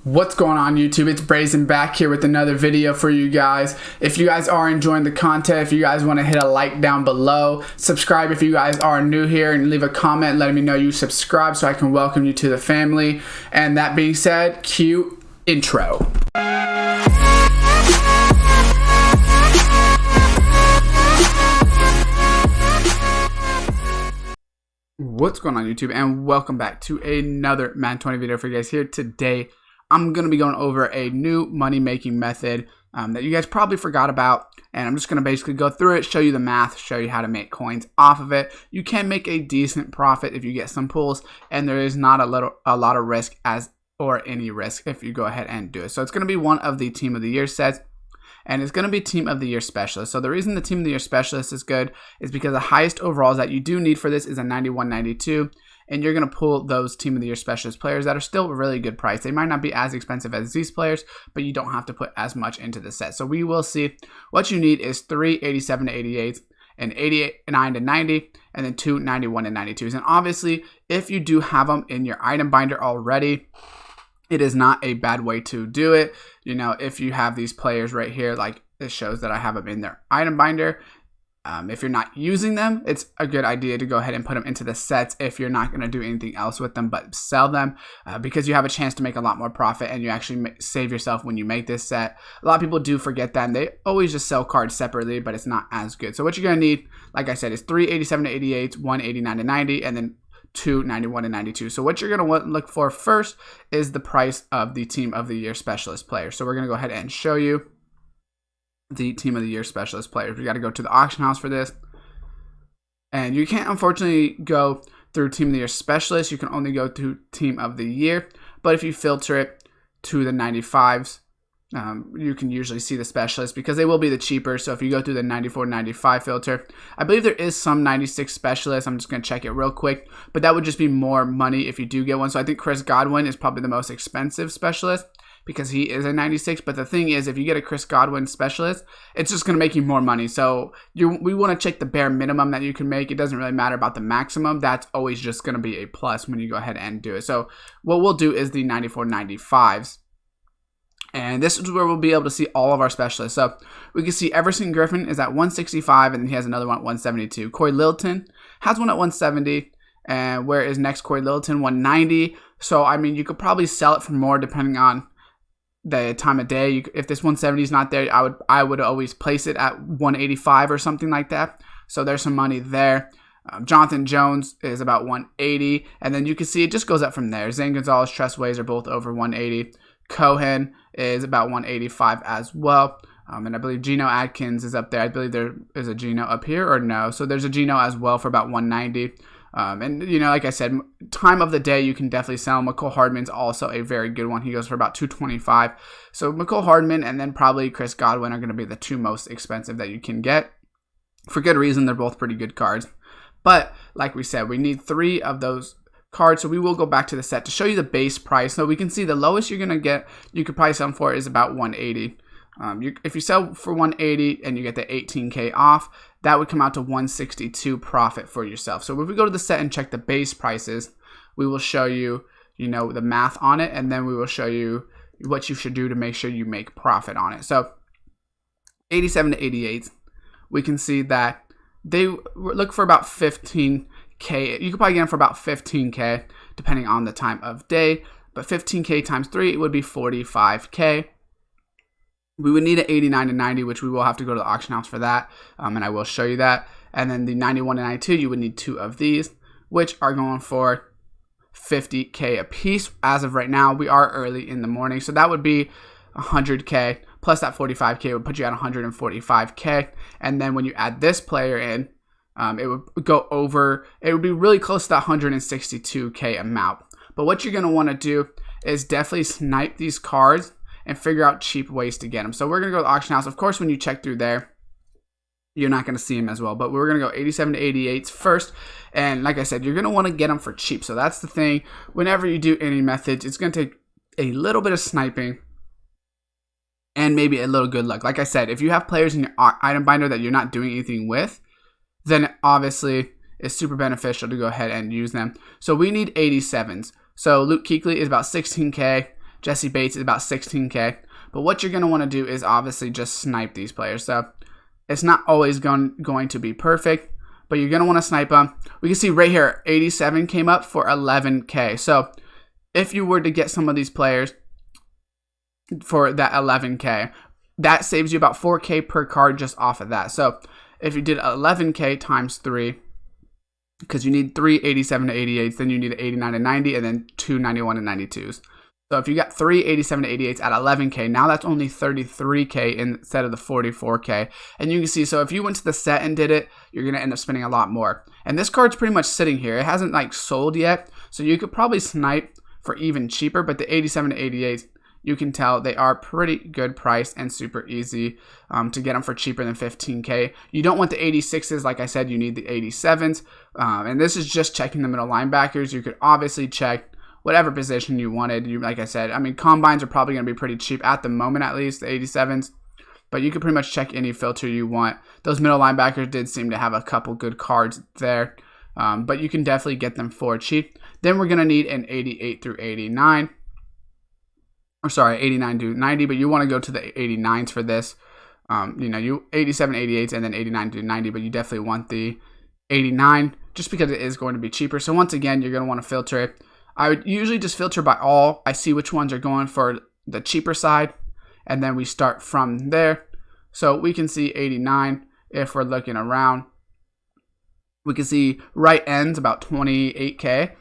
What's going on YouTube? It's Brazen back here with another video for you guys. If you guys are enjoying the content, if you guys want to hit a like down below, subscribe if you guys are new here, and leave a comment letting me know you subscribe so I can welcome you to the family. And that being said, cue intro. What's going on YouTube, and welcome back to another Madden 20 video for you guys. Here today I'm going to be going over a new money making method that you guys probably forgot about, and I'm just going to basically go through it, show you the math, show you how to make coins off of it. You can make a decent profit if you get some pulls, and there is not a lot of risk or any risk if you go ahead and do it. So it's going to be one of the Team of the Year sets, and it's going to be Team of the Year Specialist. So the reason the Team of the Year Specialist is good is because the highest overalls that you do need for this is a 91-92, and you're going to pull those Team of the Year Specialist players that are still a really good price. They might not be as expensive as these players, but you don't have to put as much into the set. So we will see. What you need is 3 87-88, and 89-90, and then 2 91-92s. And obviously, if you do have them in your item binder already, it is not a bad way to do it. You know, if you have these players right here, like it shows that I have them in their item binder. If you're not using them, it's a good idea to go ahead and put them into the sets if you're not going to do anything else with them but sell them, because you have a chance to make a lot more profit, and you actually save yourself when you make this set. A lot of people do forget that, and they always just sell cards separately, but it's not as good. So what you're going to need, like I said, is 3 87-88, 1 89-90, and then 2 91-92. So what you're going to want to look for first is the price of the Team of the Year Specialist player. So we're going to go ahead and show you the Team of the Year Specialist players. We got to go to the auction house for this, and you can't unfortunately go through Team of the Year Specialist. You can only go through Team of the Year, but if you filter it to the 95s, you can usually see the specialists because they will be the cheaper. So if you go through the 94-95 filter, I believe there is some 96 specialists. I'm just going to check it real quick, but that would just be more money if you do get one. So I think Chris Godwin is probably the most expensive specialist because he is a 96. But the thing is, if you get a Chris Godwin specialist, it's just going to make you more money. So we want to check the bare minimum that you can make. It doesn't really matter about the maximum. That's always just going to be a plus when you go ahead and do it. So what we'll do is the 94-95s. And this is where we'll be able to see all of our specialists. So we can see Everson Griffin is at 165, and then he has another one at 172. Corey Littleton has one at 170. And where is next Corey Littleton? 190. So, I mean, you could probably sell it for more depending on the time of day. If this 170 is not there, I would always place it at 185 or something like that. So there's some money there. Jonathan Jones is about 180. And then you can see it just goes up from there. Zane Gonzalez, Tress Ways are both over 180. Cohen is about 185 as well. And I believe Geno Atkins is up there. I believe there is a Geno up here, or no. So there's a Geno as well for about 190. And, you know, like I said, time of the day, you can definitely sell. McCole Hardman's also a very good one. He goes for about 225. So McCole Hardman and then probably Chris Godwin are going to be the two most expensive that you can get. For good reason, they're both pretty good cards. But like we said, we need 3 of those cards. So we will go back to the set to show you the base price. So we can see the lowest you're going to get, you could probably sell them for is about 180. If you sell for 180 and you get the 18K off, that would come out to 162 profit for yourself. So if we go to the set and check the base prices, we will show you, you know, the math on it, and then we will show you what you should do to make sure you make profit on it. So 87-88, we can see that they look for about 15K. You could probably get them for about 15K depending on the time of day, but 15K times 3 would be 45K. We would need an 89-90, which we will have to go to the auction house for that, and I will show you that. And then the 91-92, you would need 2 of these, which are going for 50K a piece. As of right now, we are early in the morning, so that would be 100K, plus that 45K would put you at 145K. And then when you add this player in, it would go over, it would be really close to that 162K amount. But what you're going to want to do is definitely snipe these cards and figure out cheap ways to get them. So we're going to go to the auction house. Of course, when you check through there, you're not going to see them as well. But we're going to go 87-88s first. And like I said, you're going to want to get them for cheap. So that's the thing. Whenever you do any methods, it's going to take a little bit of sniping and maybe a little good luck. Like I said, if you have players in your item binder that you're not doing anything with, then obviously it's super beneficial to go ahead and use them. So we need 87s. So Luke Kuechly is about 16K. Jesse Bates is about 16K. But what you're going to want to do is obviously just snipe these players. So it's not always going to be perfect, but you're going to want to snipe them. We can see right here, 87 came up for 11K. So if you were to get some of these players for that 11K, that saves you about 4K per card just off of that. So if you did 11K times 3, because you need 3 87 to 88s, then you need 89 to 90, and then 2 91 to 92s. So if you got 3 87 to 88s at 11K, now that's only 33K instead of the 44K. And you can see, so if you went to the set and did it, you're going to end up spending a lot more. And this card's pretty much sitting here. It hasn't like sold yet, so you could probably snipe for even cheaper, but the 87 to 88s, you can tell they are pretty good price and super easy to get them for cheaper than 15K. You don't want the 86s. Like I said, you need the 87s. And this is just checking the middle linebackers. You could obviously check whatever position you wanted. Like I said, I mean, combines are probably going to be pretty cheap at the moment, at least, the 87s. But you could pretty much check any filter you want. Those middle linebackers did seem to have a couple good cards there. But you can definitely get them for cheap. Then we're going to need an 88 through 89. Or sorry, 89 to 90, but you want to go to the 89s for this. You 87, 88s, and then 89 to 90, but you definitely want the 89 just because it is going to be cheaper. So once again, you're going to want to filter it. I would usually just filter by all. I see which ones are going for the cheaper side, and then we start from there. So we can see 89 if we're looking around. We can see right ends about 28K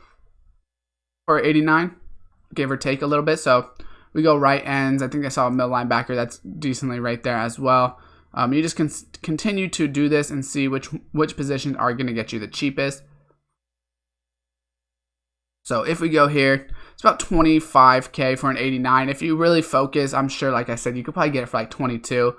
for 89, give or take a little bit. So we go right ends. I think I saw a middle linebacker that's decently right there as well. You just can continue to do this and see which positions are going to get you the cheapest. So if we go here, it's about 25K for an 89. If you really focus, I'm sure, like I said, you could probably get it for like 22.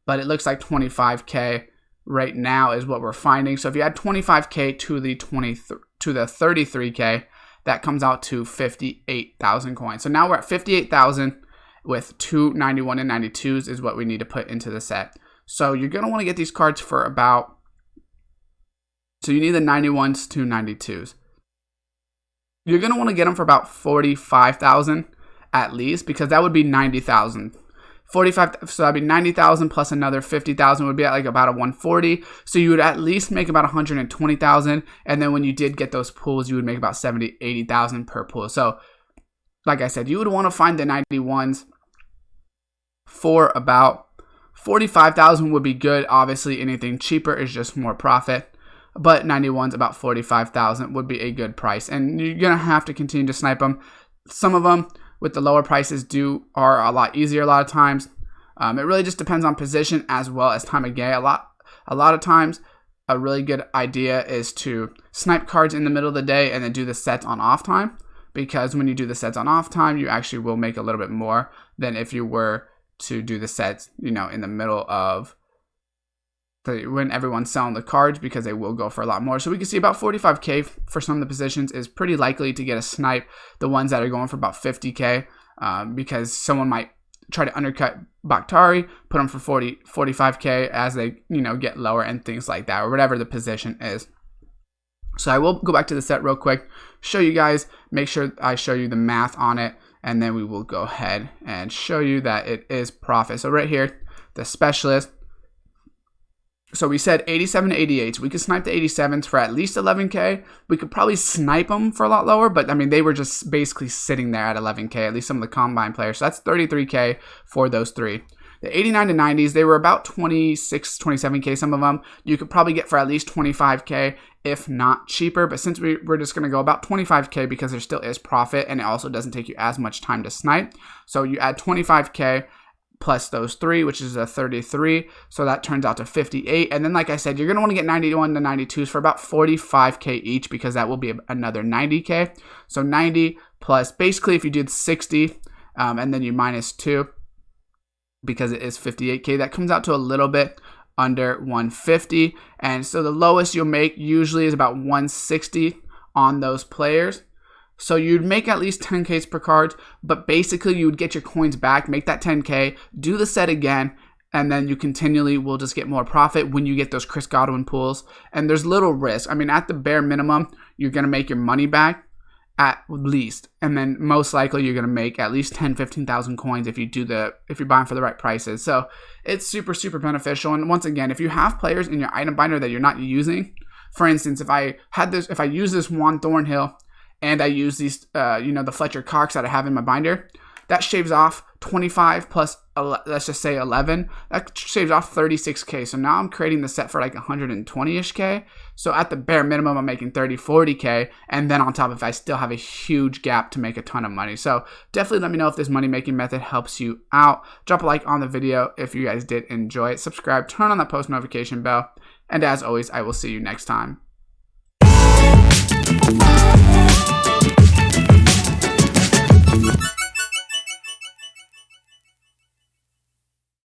But it looks like 25K right now is what we're finding. So if you add 25K to the 33K, that comes out to 58,000 coins. So now we're at 58,000 with 291 and 92s is what we need to put into the set. So you're going to want to get these cards for about, so you need the 91s to 92s. You're going to want to get them for about 45,000 at least, because that would be 90,000. 45, so that'd be 90,000 plus another 50,000 would be at like about a 140. So you would at least make about 120,000. And then when you did get those pulls, you would make about 70, 80,000 per pull. So like I said, you would want to find the 91s for about 45,000 would be good. Obviously, anything cheaper is just more profit. But 91s about 45,000 would be a good price. And you're going to have to continue to snipe them. Some of them with the lower prices are a lot easier a lot of times. It really just depends on position as well as time of game. A lot of times, a really good idea is to snipe cards in the middle of the day and then do the sets on off time. Because when you do the sets on off time, you actually will make a little bit more than if you were to do the sets, in the middle of when everyone's selling the cards, because they will go for a lot more. So we can see about 45K for some of the positions is pretty likely to get a snipe. The ones that are going for about 50K, because someone might try to undercut Bakhtari, put them for 45K as they, get lower and things like that, or whatever the position is. So I will go back to the set real quick, show you guys, make sure I show you the math on it, and then we will go ahead and show you that it is profit. So right here, the specialist. So we said 87 to 88s. We could snipe the 87s for at least 11K. We could probably snipe them for a lot lower, but I mean, they were just basically sitting there at 11K, at least some of the combine players. So that's 33K for those three. The 89 to 90s, they were about 26, 27K, some of them. You could probably get for at least 25K, if not cheaper. But since we're just going to go about 25K because there still is profit, and it also doesn't take you as much time to snipe. So you add 25K plus those three, which is a 33. So that turns out to 58. And then, like I said, you're going to want to get 91 to 92s for about 45K each, because that will be another 90K. So 90 plus, basically, if you did 60 and then you minus 2, because it is 58K, that comes out to a little bit under 150. And so the lowest you'll make usually is about 160 on those players. So you'd make at least 10Ks per card, but basically you would get your coins back, make that 10K, do the set again, and then you continually will just get more profit when you get those Chris Godwin pulls. And there's little risk. I mean, at the bare minimum, you're going to make your money back. at least. And then most likely you're going to make at least 10,000-15,000 coins if you're buying for the right prices. So it's super, super beneficial. And once again, if you have players in your item binder that you're not using, for instance, if I use this Juan Thornhill and I use these, the Fletcher Cox that I have in my binder, that shaves off 25 plus, let's just say 11. That shaves off 36K. So now I'm creating the set for like 120-ish K. So at the bare minimum, I'm making 30-40K. And then on top, if I still have a huge gap to make a ton of money. So definitely let me know if this money making method helps you out. Drop a like on the video if you guys did enjoy it. Subscribe, turn on that post notification bell. And as always, I will see you next time.